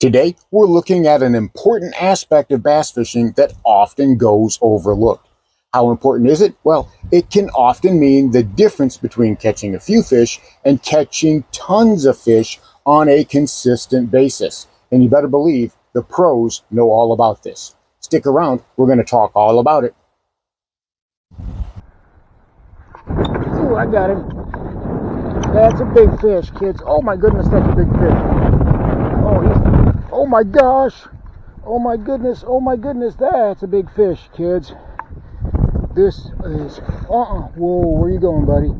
Today, we're looking at an important aspect of bass fishing that often goes overlooked. How important is it? Well, it can often mean the difference between catching a few fish and catching tons of fish on a consistent basis. And you better believe the pros know all about this. Stick around, we're going to talk all about it. Ooh, I got him. That's a big fish, kids. Oh my goodness, that's a big fish. Oh my gosh. Oh my goodness, that's a big fish, kids. This is, whoa, where you going, buddy?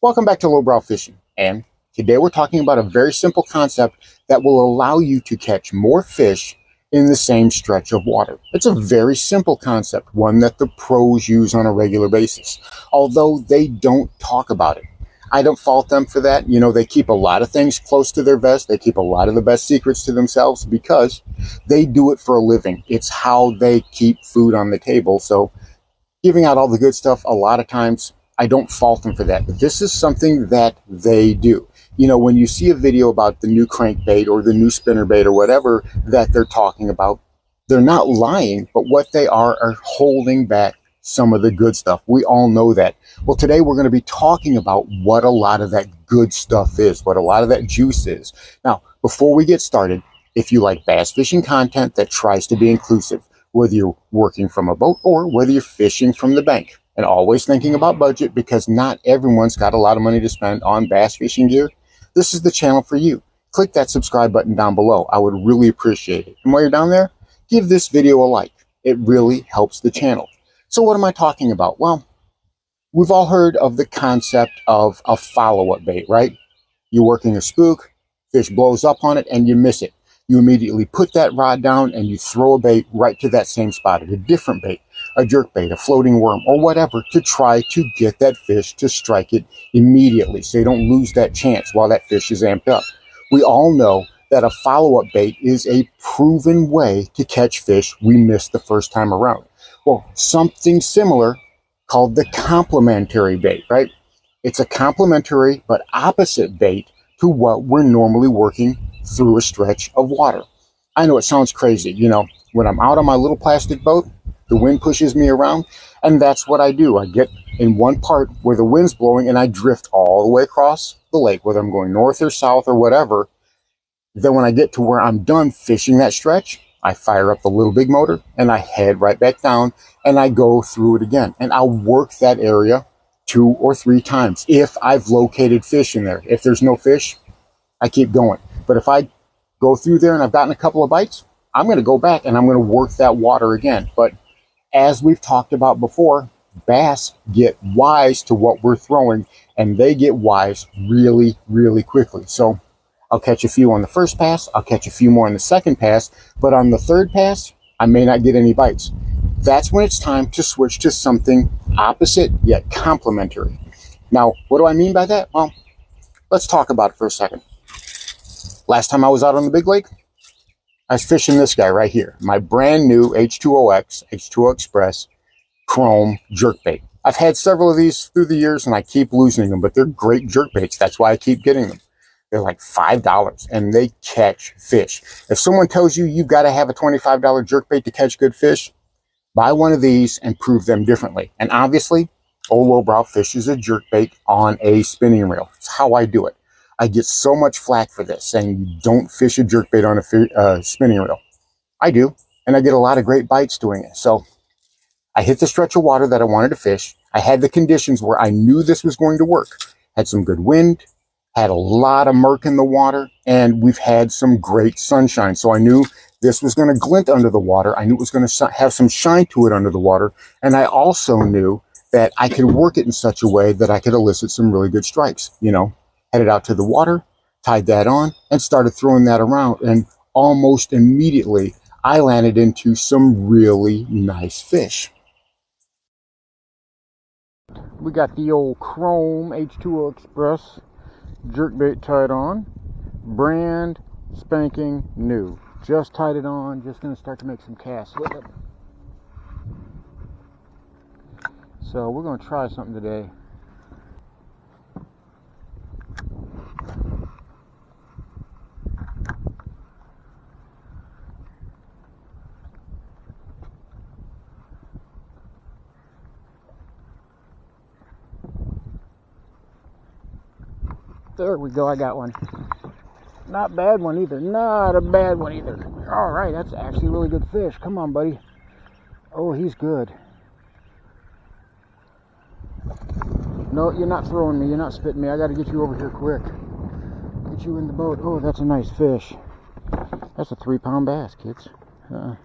Welcome back to Lowbrow Fishing, and today we're talking about a very simple concept that will allow you to catch more fish in the same stretch of water. It's a very simple concept, one that the pros use on a regular basis, although they don't talk about it. I don't fault them for that. You know, they keep a lot of things close to their vest. They keep a lot of the best secrets to themselves because they do it for a living. It's how they keep food on the table. So giving out all the good stuff, a lot of times I don't fault them for that. But this is something that they do. You know, when you see a video about the new crankbait or the new spinnerbait or whatever that they're talking about, they're not lying, but what they are holding back some of the good stuff. We all know that. Well, today we're going to be talking about what a lot of that good stuff is, what a lot of that juice is. Now, before we get started, if you like bass fishing content that tries to be inclusive, whether you're working from a boat or whether you're fishing from the bank, and always thinking about budget because not everyone's got a lot of money to spend on bass fishing gear, this is the channel for you. Click that subscribe button down below. I would really appreciate it. And while you're down there, give this video a like. It really helps the channel. So what am I talking about? Well, we've all heard of the concept of a follow-up bait, right? You're working a spook, fish blows up on it, and you miss it. You immediately put that rod down and you throw a bait right to that same spot, a different bait, a jerk bait, a floating worm, or whatever, to try to get that fish to strike it immediately so you don't lose that chance while that fish is amped up. We all know that a follow-up bait is a proven way to catch fish we missed the first time around. Well, something similar called the complementary bait, right? It's a complementary but opposite bait to what we're normally working through a stretch of water. I know it sounds crazy. You know, when I'm out on my little plastic boat, the wind pushes me around, and that's what I do. I get in one part where the wind's blowing and I drift all the way across the lake, whether I'm going north or south or whatever. Then when I get to where I'm done fishing that stretch, I fire up the little big motor and I head right back down and I go through it again. And I'll work that area 2 or 3 times if I've located fish in there. If there's no fish, I keep going. But if I go through there and I've gotten a couple of bites, I'm going to go back and I'm going to work that water again. But as we've talked about before, bass get wise to what we're throwing, and they get wise really, really quickly. So I'll catch a few on the first pass, I'll catch a few more on the second pass, but on the third pass, I may not get any bites. That's when it's time to switch to something opposite yet complementary. Now, what do I mean by that? Well, let's talk about it for a second. Last time I was out on the big lake, I was fishing this guy right here, my brand new H2OX, H2O Express Chrome jerkbait. I've had several of these through the years and I keep losing them, but they're great jerkbaits. That's why I keep getting them. They're like $5 and they catch fish. If someone tells you you've got to have a $25 jerkbait to catch good fish, buy one of these and prove them differently. And obviously, Old Lowbrow fishes a jerkbait on a spinning reel. It's how I do it. I get so much flack for this, saying you don't fish a jerkbait on a spinning reel. I do, and I get a lot of great bites doing it. So I hit the stretch of water that I wanted to fish. I had the conditions where I knew this was going to work. Had some good wind, had a lot of murk in the water, and we've had some great sunshine. So I knew this was going to glint under the water. I knew it was going to have some shine to it under the water. And I also knew that I could work it in such a way that I could elicit some really good strikes. You know, headed out to the water, tied that on, and started throwing that around. And almost immediately, I landed into some really nice fish. We got the old Chrome H2O Express jerkbait tied on, brand spanking new. Just tied it on, just going to start to make some casts with it. So we're going to try something today. There we go, I got one. Not bad one either. Not a bad one either. All right, that's actually a really good fish. Come on, buddy. Oh, he's good. No, you're not throwing me. You're not spitting me. I got to get you over here quick. Get you in the boat. Oh, that's a nice fish. That's a 3-pound bass, kids. A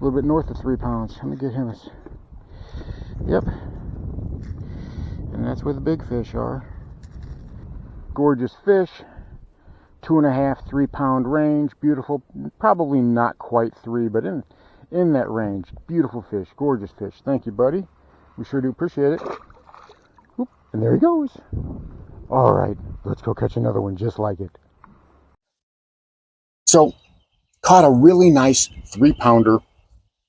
little bit north of 3 pounds. Let me get him. Yep. And that's where the big fish are. Gorgeous fish. 2.5, 3-pound range. Beautiful. Probably not quite 3, but in that range. Beautiful fish. Gorgeous fish. Thank you, buddy. We sure do appreciate it. Oop, and there he goes. All right, let's go catch another one just like it. So, caught a really nice 3-pounder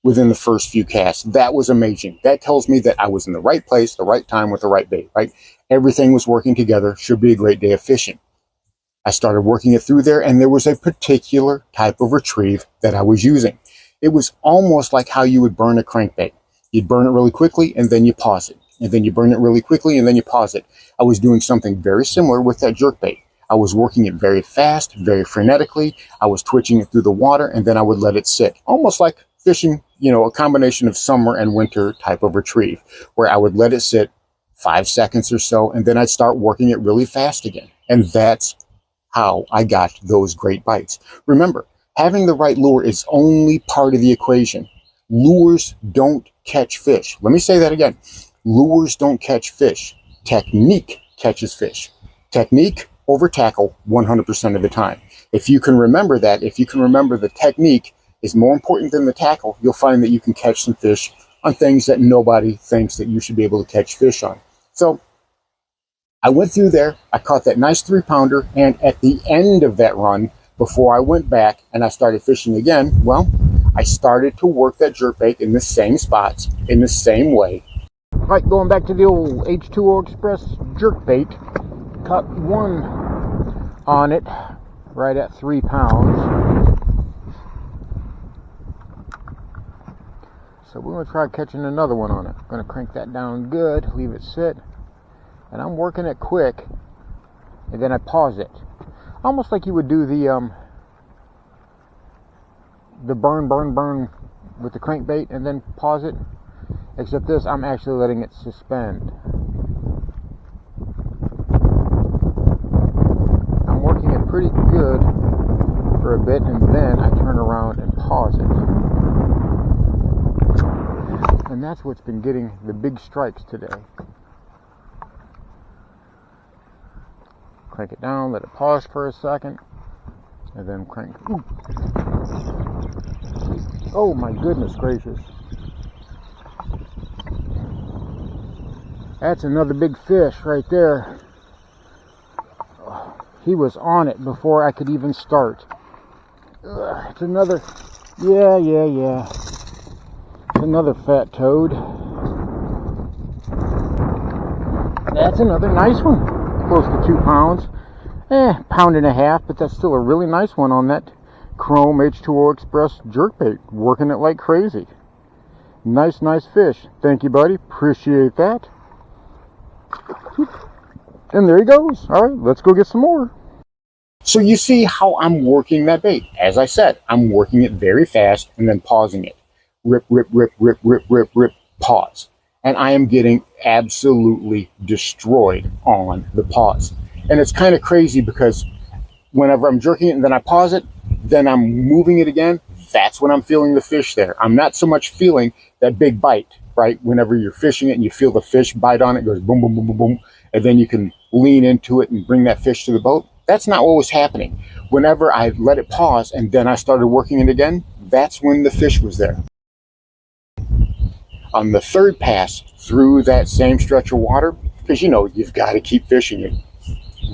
within the first few casts. That was amazing. That tells me that I was in the right place, the right time with the right bait, right? Everything was working together. Should be a great day of fishing. I started working it through there, and there was a particular type of retrieve that I was using. It was almost like how you would burn a crankbait. You'd burn it really quickly, and then you pause it. And then you burn it really quickly, and then you pause it. I was doing something very similar with that jerkbait. I was working it very fast, very frenetically. I was twitching it through the water, and then I would let it sit. Almost like fishing, a combination of summer and winter type of retrieve, where I would let it sit 5 seconds or so, and then I'd start working it really fast again. And that's how I got those great bites. Remember, having the right lure is only part of the equation. Lures don't catch fish. Let me say that again. Lures don't catch fish. Technique catches fish. Technique over tackle 100% of the time. If you can remember that, if you can remember the technique is more important than the tackle, you'll find that you can catch some fish on things that nobody thinks that you should be able to catch fish on. So I went through there, I caught that nice 3-pounder, and at the end of that run, before I went back and I started fishing again, well, I started to work that jerkbait in the same spots, in the same way. All right, going back to the old H2O Express jerkbait, caught one on it right at 3 pounds. So we're going to try catching another one on it. I'm going to crank that down good, leave it sit, and I'm working it quick, and then I pause it. Almost like you would do the burn with the crankbait and then pause it. Except this, I'm actually letting it suspend. I'm working it pretty good for a bit, and then I turn around and pause it. And that's what's been getting the big strikes today. Crank it down, let it pause for a second, and then crank. Ooh. Oh my goodness gracious. That's another big fish right there. He was on it before I could even start. It's another, yeah. It's another fat toad. That's another nice one. Close to 2 pounds. Pound and a half, but that's still a really nice one on that Chrome H2O Express jerkbait. Working it like crazy. Nice fish. Thank you, buddy. Appreciate that. And there he goes. All right, let's go get some more. So you see how I'm working that bait. As I said, I'm working it very fast and then pausing it. Rip, pause. And I am getting absolutely destroyed on the pause. And it's kind of crazy because whenever I'm jerking it and then I pause it, then I'm moving it again, that's when I'm feeling the fish there. I'm not so much feeling that big bite, right? Whenever you're fishing it and you feel the fish bite on it, goes boom, boom, boom, boom, boom, and then you can lean into it and bring that fish to the boat. That's not what was happening. Whenever I let it pause and then I started working it again, that's when the fish was there. On the third pass through that same stretch of water, because you've got to keep fishing it,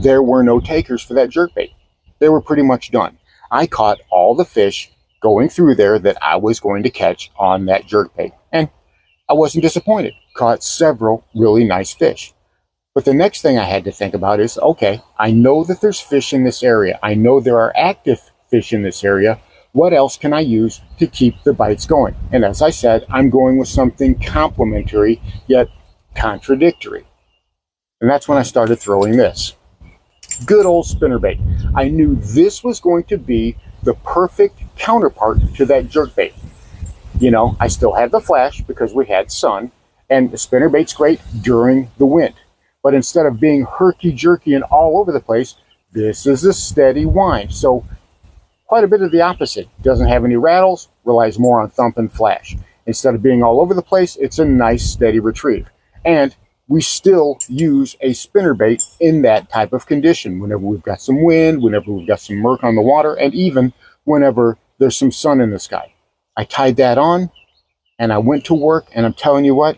there were no takers for that jerkbait. They were pretty much done. I caught all the fish going through there that I was going to catch on that jerkbait. And I wasn't disappointed. Caught several really nice fish. But the next thing I had to think about is, okay, I know that there's fish in this area. I know there are active fish in this area. What else can I use to keep the bites going? And as I said, I'm going with something complementary yet contradictory. And that's when I started throwing this. Good old spinnerbait. I knew this was going to be the perfect counterpart to that jerkbait. You know, I still had the flash because we had sun, and the spinnerbait's great during the wind. But instead of being herky-jerky and all over the place, this is a steady wind. So quite a bit of the opposite. Doesn't have any rattles, relies more on thump and flash. Instead of being all over the place, it's a nice steady retrieve. And we still use a spinnerbait in that type of condition, whenever we've got some wind, whenever we've got some murk on the water, and even whenever there's some sun in the sky. I tied that on, and I went to work, and I'm telling you what,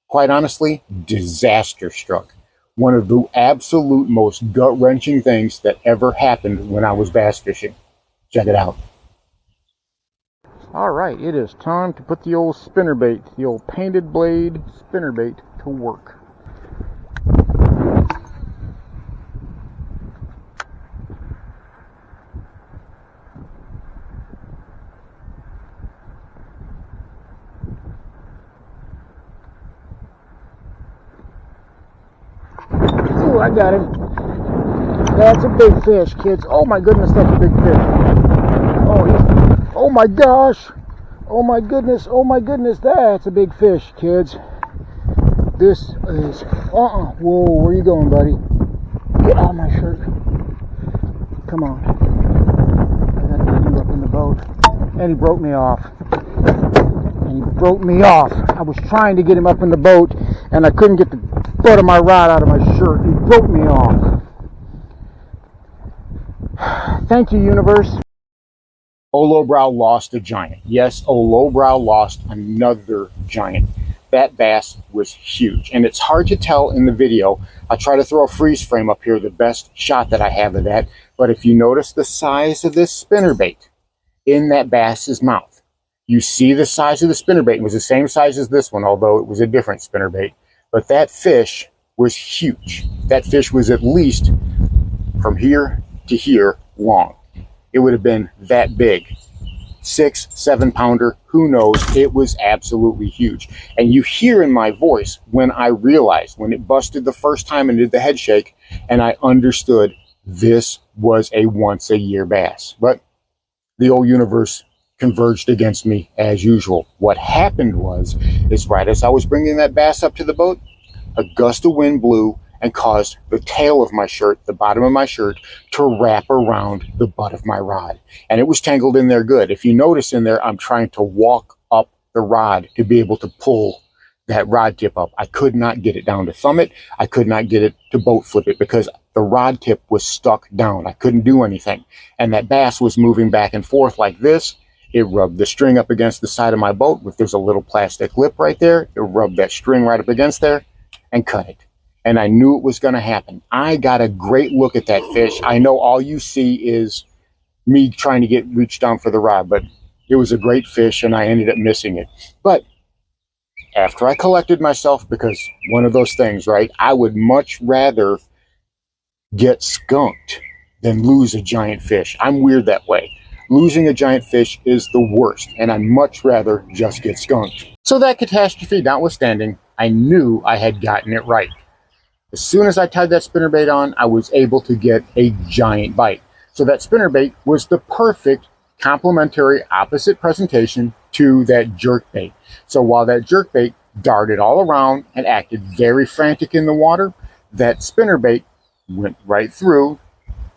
quite honestly, disaster struck. One of the absolute most gut-wrenching things that ever happened when I was bass fishing. Check it out. All right, it is time to put the old spinnerbait, the old painted blade spinnerbait, to work. Ooh, I got him. That's a big fish, kids. Oh my goodness, that's a big fish. Oh my gosh. Oh my goodness, that's a big fish, kids. This is, whoa, where you going, buddy? Get out of my shirt. Come on. I gotta get you up in the boat. And he broke me off. I was trying to get him up in the boat, and I couldn't get the butt of my rod out of my shirt. He broke me off. Thank you, universe. Old Lowbrow lost a giant. Yes, Old Lowbrow lost another giant. That bass was huge, and it's hard to tell in the video. I'll try to throw a freeze frame up here, the best shot that I have of that. But if you notice the size of this spinnerbait in that bass's mouth, you see the size of the spinnerbait. It was the same size as this one, although it was a different spinnerbait. But that fish was huge. That fish was at least from here to here long. It would have been that big. 6-7 pounder, who knows? It was absolutely huge. And you hear in my voice when I realized, when it busted the first time and did the head shake, and I understood this was a once a year bass. But the old universe converged against me as usual. What happened is right as I was bringing that bass up to the boat, a gust of wind blew and caused the tail of my shirt, the bottom of my shirt, to wrap around the butt of my rod. And it was tangled in there good. If you notice in there, I'm trying to walk up the rod to be able to pull that rod tip up. I could not get it down to thumb it. I could not get it to boat flip it because the rod tip was stuck down. I couldn't do anything. And that bass was moving back and forth like this. It rubbed the string up against the side of my boat. If there's a little plastic lip right there, it rubbed that string right up against there and cut it. And I knew it was going to happen. I got a great look at that fish. I know all you see is me trying to reach down for the rod, but it was a great fish and I ended up missing it. But after I collected myself, because one of those things, right? I would much rather get skunked than lose a giant fish. I'm weird that way. Losing a giant fish is the worst, and I'd much rather just get skunked. So that catastrophe notwithstanding, I knew I had gotten it right. As soon as I tied that spinnerbait on, I was able to get a giant bite. So that spinnerbait was the perfect complementary opposite presentation to that jerkbait. So while that jerkbait darted all around and acted very frantic in the water, that spinnerbait went right through,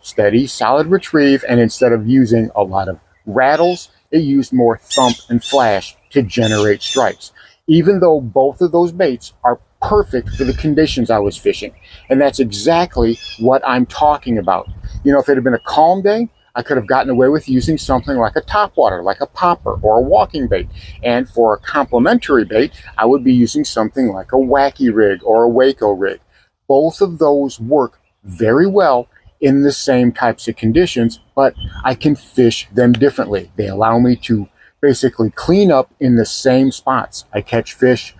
steady, solid retrieve, and instead of using a lot of rattles, it used more thump and flash to generate strikes. Even though both of those baits are perfect for the conditions I was fishing. And that's exactly what I'm talking about. You know, if it had been a calm day, I could have gotten away with using something like a topwater, like a popper or a walking bait. And for a complementary bait, I would be using something like a wacky rig or a Waco rig. Both of those work very well in the same types of conditions, but I can fish them differently. They allow me to basically clean up in the same spots. I catch fish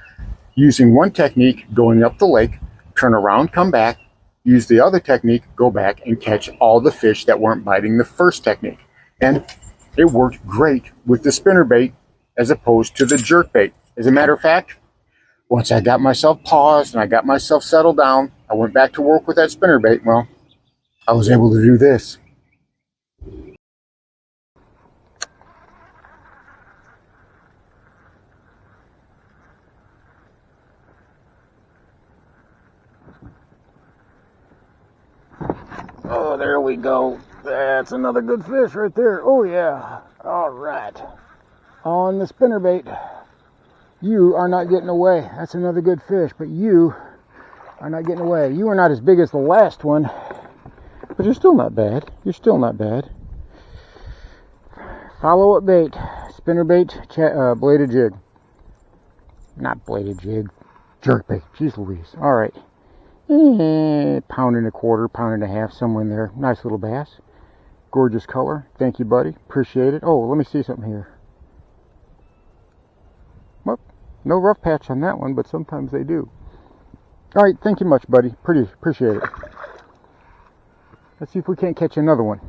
using one technique, going up the lake, turn around, come back, use the other technique, go back and catch all the fish that weren't biting the first technique. And it worked great with the spinnerbait as opposed to the jerkbait. As a matter of fact, once I got myself paused and I got myself settled down, I went back to work with that spinnerbait. Well, I was able to do this. Oh, there we go. That's another good fish right there. Oh, yeah. All right. On the spinnerbait. You are not getting away. That's another good fish, but you are not getting away. You are not as big as the last one, but you're still not bad. You're still not bad. Follow-up bait. Spinnerbait, bladed jig. Not bladed jig. Jerkbait. Jeez Louise. All right. Pound and a quarter, pound and a half, somewhere in there. Nice little bass. Gorgeous color. Thank you, buddy. Appreciate it. Oh, let me see something here. Well, no rough patch on that one, but sometimes they do. All right, thank you much, buddy. Appreciate it. Let's see if we can't catch another one.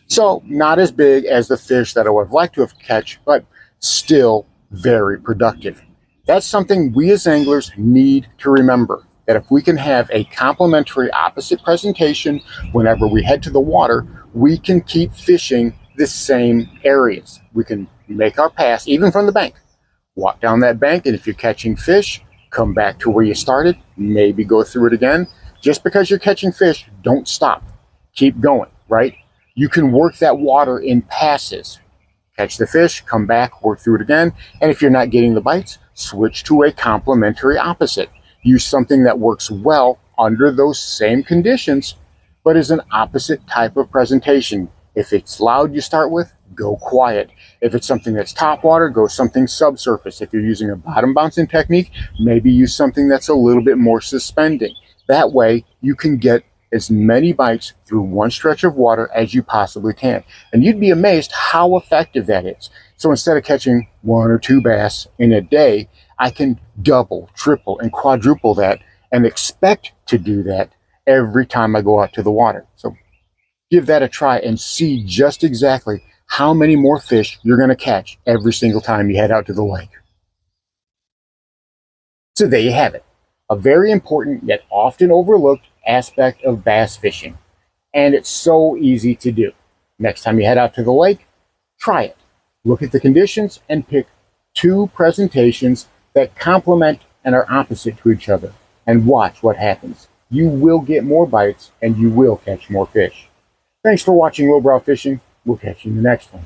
So, not as big as the fish that I would have liked to have catch, but still very productive. That's something we as anglers need to remember, that if we can have a complementary opposite presentation whenever we head to the water, we can keep fishing the same areas. We can make our pass, even from the bank. Walk down that bank, and if you're catching fish, come back to where you started, maybe go through it again. Just because you're catching fish, don't stop. Keep going, right? You can work that water in passes. Catch the fish, come back, work through it again, and if you're not getting the bites, switch to a complementary opposite. Use something that works well under those same conditions, but is an opposite type of presentation. If it's loud you start with, go quiet. If it's something that's top water, go something subsurface. If you're using a bottom bouncing technique, maybe use something that's a little bit more suspending. That way you can get as many bites through one stretch of water as you possibly can. And you'd be amazed how effective that is. So instead of catching 1 or 2 bass in a day, I can double, triple, and quadruple that and expect to do that every time I go out to the water. So give that a try and see just exactly how many more fish you're going to catch every single time you head out to the lake. So there you have it. A very important yet often overlooked aspect of bass fishing. And it's so easy to do. Next time you head out to the lake, try it. Look at the conditions and pick 2 presentations that complement and are opposite to each other, and watch what happens. You will get more bites and you will catch more fish. Thanks for watching Lowbrow Fishing. We'll catch you in the next one.